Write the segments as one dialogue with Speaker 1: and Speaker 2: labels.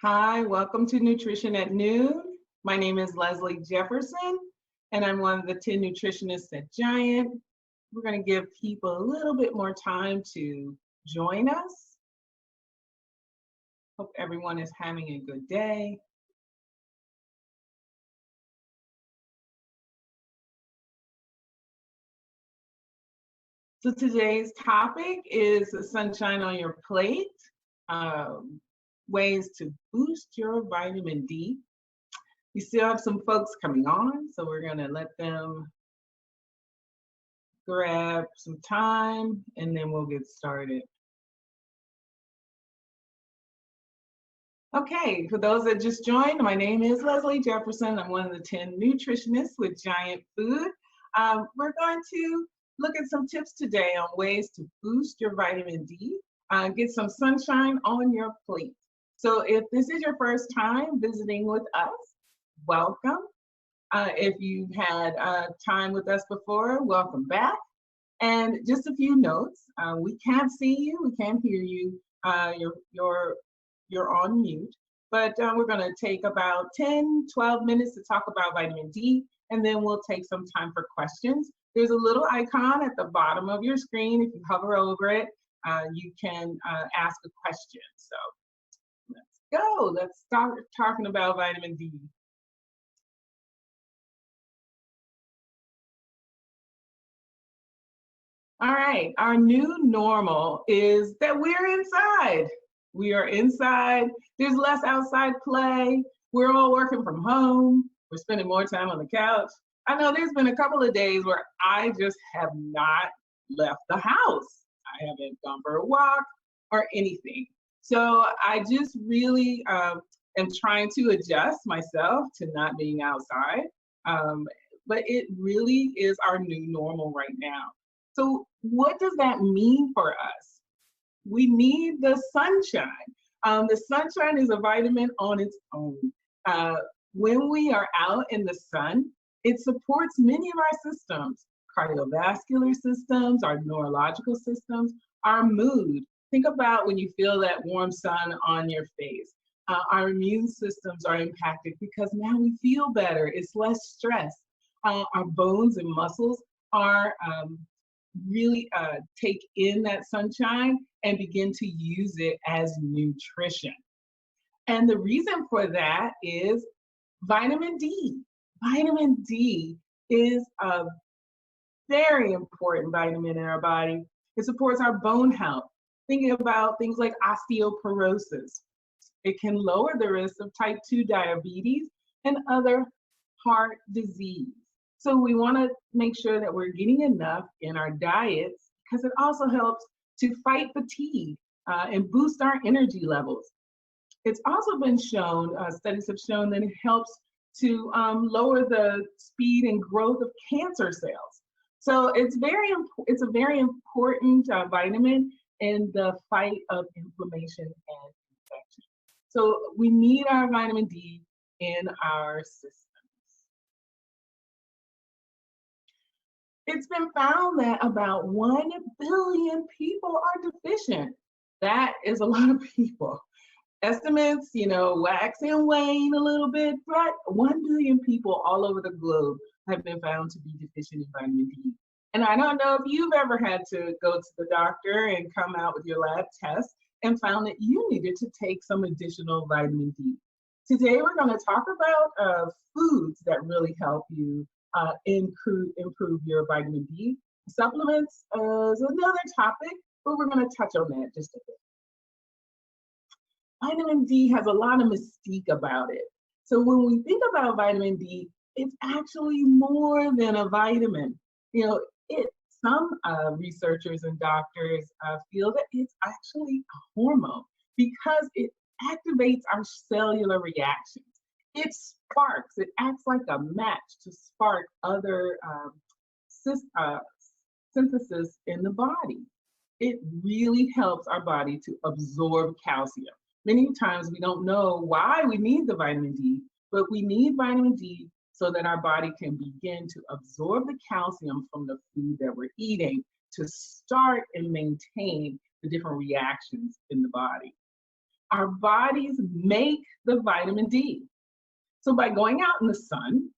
Speaker 1: Hi, welcome to Nutrition at Noon. My name is Leslie Jefferson, and I'm one of the 10 nutritionists at Giant. We're going to give people a little bit more time to join us. Hope everyone is having a good day. So today's topic is sunshine on your plate, ways to boost your vitamin D. We still have some folks coming on, so we're going to let them grab some time and then we'll get started. Okay, for those that just joined, my name is Leslie Jefferson. I'm one of the 10 nutritionists with Giant Food. We're going to look at some tips today on ways to boost your vitamin D, get some sunshine on your plate. So if this is your first time visiting with us, welcome. If you've had time with us before, welcome back. And just a few notes, we can't see you, we can't hear you, you're on mute, but we're going to take about 10-12 minutes to talk about vitamin D, and then we'll take some time for questions. There's a little icon at the bottom of your screen. If you hover over it, you can ask a question. So let's go. Let's start talking about vitamin D. All right, our new normal is that we're inside. We are inside. There's less outside play. We're all working from home. We're spending more time on the couch. I know there's been a couple of days where I just have not left the house. I haven't gone for a walk or anything. So I just really am trying to adjust myself to not being outside. But it really is our new normal right now. So what does that mean for us? We need the sunshine. The sunshine is a vitamin on its own. When we are out in the sun, it supports many of our systems, cardiovascular systems, our neurological systems, our mood. Think about when you feel that warm sun on your face. Our immune systems are impacted because now we feel better. It's less stress. Our bones and muscles are really take in that sunshine and begin to use it as nutrition. And the reason for that is vitamin D. Vitamin D is a very important vitamin in our body. It supports our bone health. Thinking about things like osteoporosis. It can lower the risk of type 2 diabetes and other heart disease. So we want to make sure that we're getting enough in our diets because it also helps to fight fatigue and boost our energy levels. It's also been shown, studies have shown that it helps to lower the speed and growth of cancer cells. So it's a very important vitamin in the fight of inflammation and infection. So we need our vitamin D in our system. It's been found that about 1 billion people are deficient. That is a lot of people. Estimates, wax and wane a little bit, but 1 billion people all over the globe have been found to be deficient in vitamin D. And I don't know if you've ever had to go to the doctor and come out with your lab test and found that you needed to take some additional vitamin D. Today, we're going to talk about foods that really help you improve your vitamin D. Supplements is another topic, but we're going to touch on that just a bit. Vitamin D has a lot of mystique about it. So when we think about vitamin D, it's actually more than a vitamin. Some researchers and doctors feel that it's actually a hormone because it activates our cellular reactions. It sparks, it acts like a match to spark other synthesis in the body. It really helps our body to absorb calcium. Many times we don't know why we need the vitamin D, but we need vitamin D so that our body can begin to absorb the calcium from the food that we're eating to start and maintain the different reactions in the body. our bodies make the vitamin D. So by going out in the sun,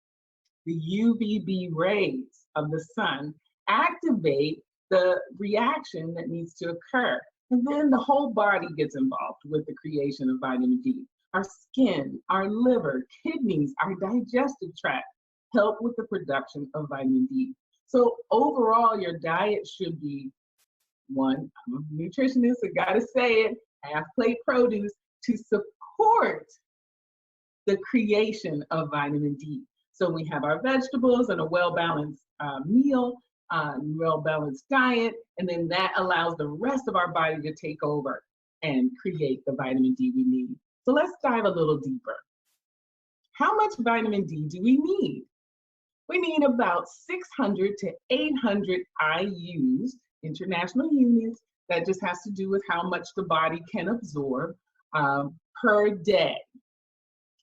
Speaker 1: the UVB rays of the sun activate the reaction that needs to occur. And then the whole body gets involved with the creation of vitamin D. Our skin, our liver, kidneys, our digestive tract help with the production of vitamin D. So overall, your diet should be one, I'm a nutritionist, I gotta say it, half plate produce to support the creation of vitamin D. So we have our vegetables and a well-balanced meal, well-balanced diet, and then that allows the rest of our body to take over and create the vitamin D we need. So let's dive a little deeper. How much vitamin D do we need? We need about 600 to 800 IUs, international units. That just has to do with how much the body can absorb per day.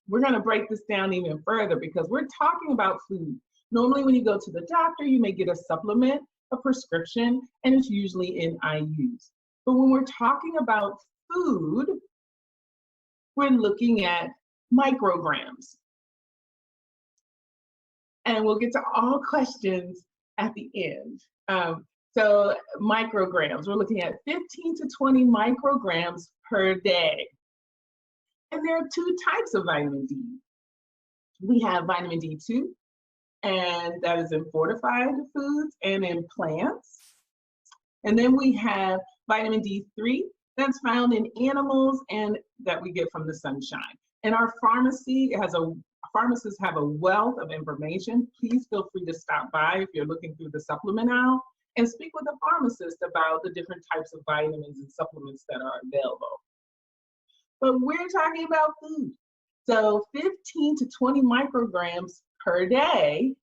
Speaker 1: We're going to break this down even further because we're talking about food. Normally when you go to the doctor, you may get a supplement, a prescription, and it's usually in IUs. But when we're talking about food, we're looking at micrograms. And we'll get to all questions at the end. So micrograms, we're looking at 15 to 20 micrograms per day. And there are two types of vitamin D. We have vitamin D2, and that is in fortified foods and in plants. And then we have vitamin D3, that's found in animals and that we get from the sunshine. And our pharmacists have a wealth of information. Please feel free to stop by if you're looking through the supplement aisle and speak with a pharmacist about the different types of vitamins and supplements that are available. But we're talking about food. So 15 to 20 micrograms per day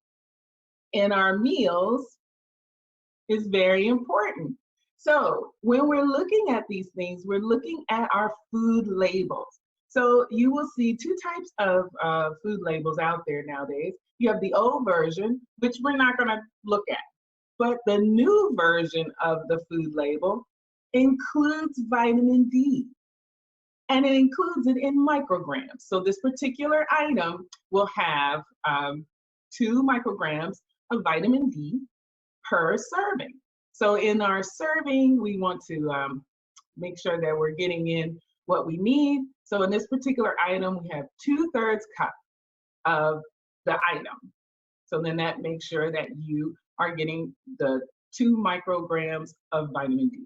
Speaker 1: in our meals is very important. So when we're looking at these things, we're looking at our food labels. So you will see two types of food labels out there nowadays. You have the old version, which we're not going to look at. But the new version of the food label includes vitamin D. And it includes it in micrograms. So this particular item will have 2 micrograms of vitamin D per serving. So in our serving, we want to make sure that we're getting in what we need. So in this particular item, we have 2/3 cup of the item. So then that makes sure that you are getting the 2 micrograms of vitamin D.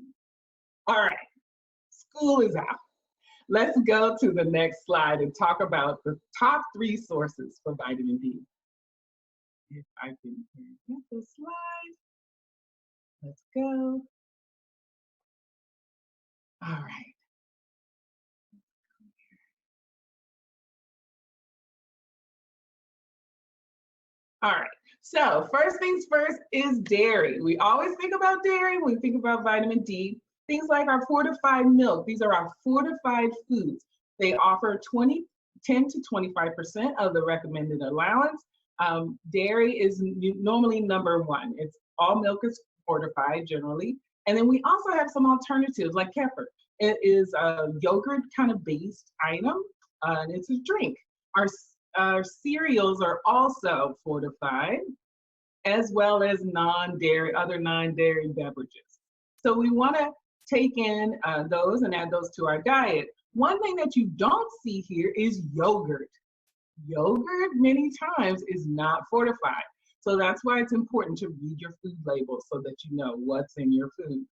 Speaker 1: All right, school is out. Let's go to the next slide and talk about the top 3 sources for vitamin D. If I can get the slide, let's go. All right. All right, so first things first is dairy. We always think about dairy when we think about vitamin D. Things like our fortified milk, these are our fortified foods. They offer 10 to 25% of the recommended allowance. Dairy is normally number 1. It's all milk is fortified generally. And then we also have some alternatives like kefir. It is a yogurt kind of based item, and it's a drink. Our cereals are also fortified, as well as other non-dairy beverages. So we want to take in those and add those to our diet. One thing that you don't see here is yogurt. Yogurt many times is not fortified. So that's why it's important to read your food labels so that you know what's in your food.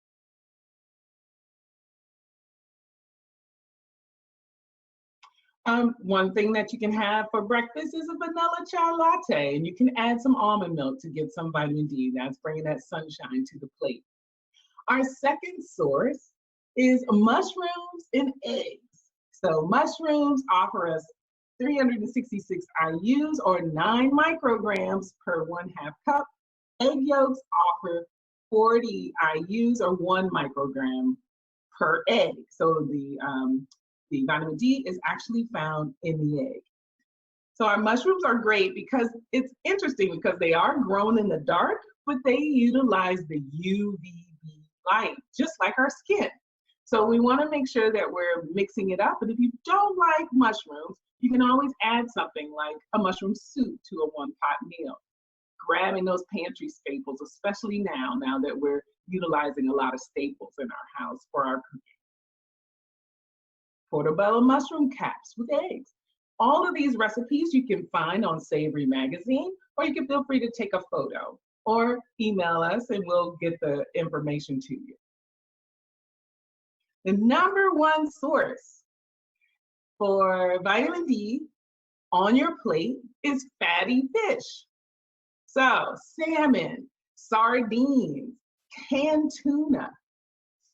Speaker 1: One thing that you can have for breakfast is a vanilla chai latte, and you can add some almond milk to get some vitamin D. That's bringing that sunshine to the plate. Our second source is mushrooms and eggs. So mushrooms offer us 366 IUs or 9 micrograms per 1/2 cup. Egg yolks offer 40 IUs or 1 microgram per egg. So the vitamin D is actually found in the egg. So our mushrooms are great because it's interesting because they are grown in the dark, but they utilize the UVB light, just like our skin. So we want to make sure that we're mixing it up. And if you don't like mushrooms, you can always add something like a mushroom soup to a one-pot meal. Grabbing those pantry staples, especially now that we're utilizing a lot of staples in our house for our cooking. Portobello mushroom caps with eggs. All of these recipes you can find on Savory Magazine, or you can feel free to take a photo or email us and we'll get the information to you. The number one source for vitamin D on your plate is fatty fish. So salmon, sardines, canned tuna,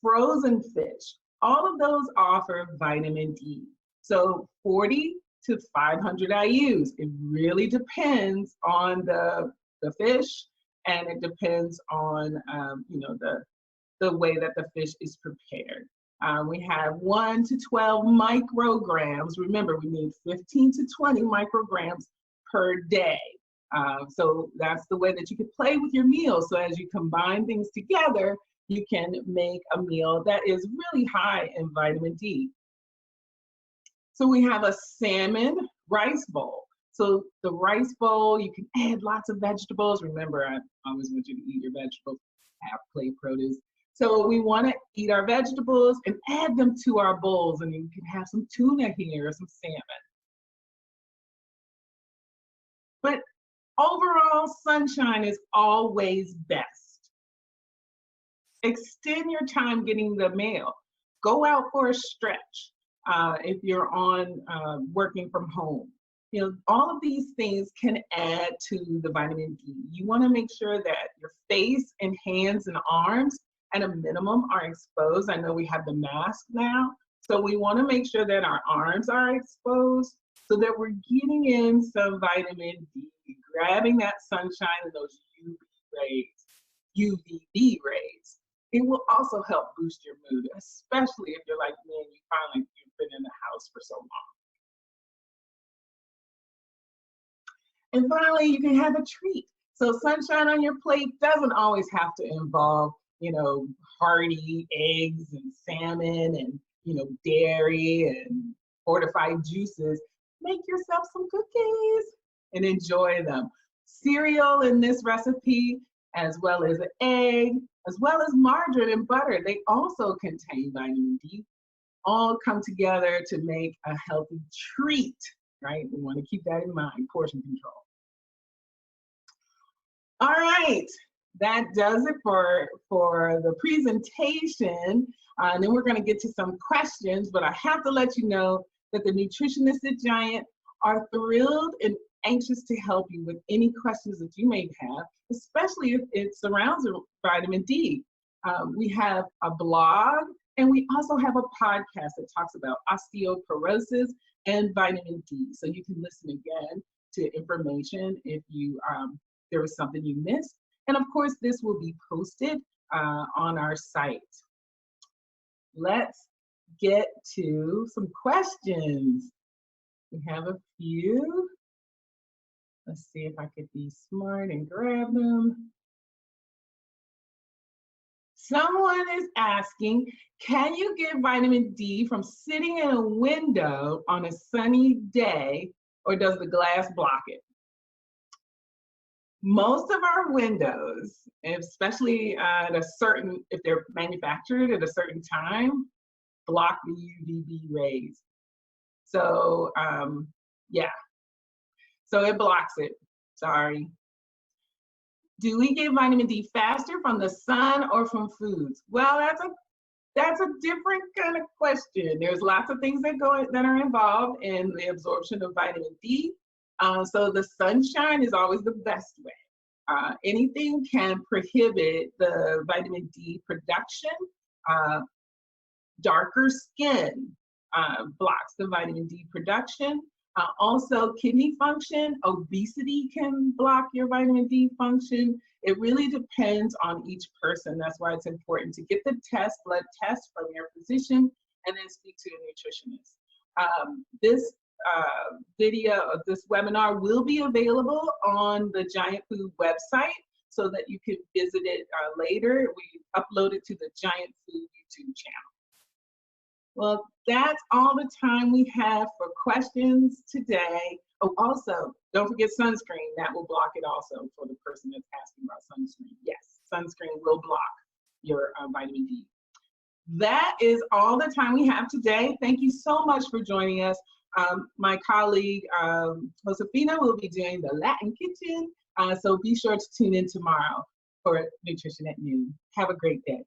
Speaker 1: frozen fish, all of those offer vitamin D. So 40 to 500 IUs. It really depends on the fish, and it depends on the way that the fish is prepared. We have 1 to 12 micrograms. Remember, we need 15 to 20 micrograms per day. So that's the way that you can play with your meals. So as you combine things together, you can make a meal that is really high in vitamin D. So we have a salmon rice bowl. So the rice bowl, you can add lots of vegetables. Remember, I always want you to eat your vegetables, have plate produce. So we want to eat our vegetables and add them to our bowls, and you can have some tuna here or some salmon. But overall, sunshine is always best. Extend your time getting the mail. Go out for a stretch if you're on working from home. You know, all of these things can add to the vitamin D. You want to make sure that your face and hands and arms at a minimum are exposed. I know we have the mask now, so we want to make sure that our arms are exposed so that we're getting in some vitamin D, grabbing that sunshine and those UVB rays. It will also help boost your mood, especially if you're like me and you've been in the house for so long. And finally, you can have a treat. So sunshine on your plate doesn't always have to involve, hearty eggs and salmon and, dairy and fortified juices. Make yourself some cookies and enjoy them. Cereal in this recipe, as well as an egg, as well as margarine and butter, they also contain vitamin D. All come together to make a healthy treat, right? We want to keep that in mind, portion control. All right, that does it for the presentation. And then we're going to get to some questions, but I have to let you know that the nutritionists at Giant are thrilled and anxious to help you with any questions that you may have, especially if it surrounds vitamin D. We have a blog, and we also have a podcast that talks about osteoporosis and vitamin D. So you can listen again to information if there was something you missed. And of course, this will be posted on our site. Let's get to some questions. We have a few. Let's see if I could be smart and grab them. Someone is asking, can you get vitamin D from sitting in a window on a sunny day, or does the glass block it? Most of our windows, especially if they're manufactured at a certain time, block the UVB rays. So yeah, so it blocks it, sorry. Do we get vitamin D faster from the sun or from foods? Well, that's a different kind of question. There's lots of things that are involved in the absorption of vitamin D. So the sunshine is always the best way. Anything can prohibit the vitamin D production. Darker skin blocks the vitamin D production. Also, kidney function, obesity can block your vitamin D function. It really depends on each person. That's why it's important to get the blood test from your physician, and then speak to a nutritionist. This video of this webinar will be available on the Giant Food website so that you can visit it later. We upload it to the Giant Food YouTube channel. Well, that's all the time we have for questions today. Oh, also, don't forget sunscreen. That will block it also for the person that's asking about sunscreen. Yes, sunscreen will block your vitamin D. That is all the time we have today. Thank you so much for joining us. My colleague, Josefina, will be doing the Latin Kitchen. So be sure to tune in tomorrow for Nutrition at Noon. Have a great day.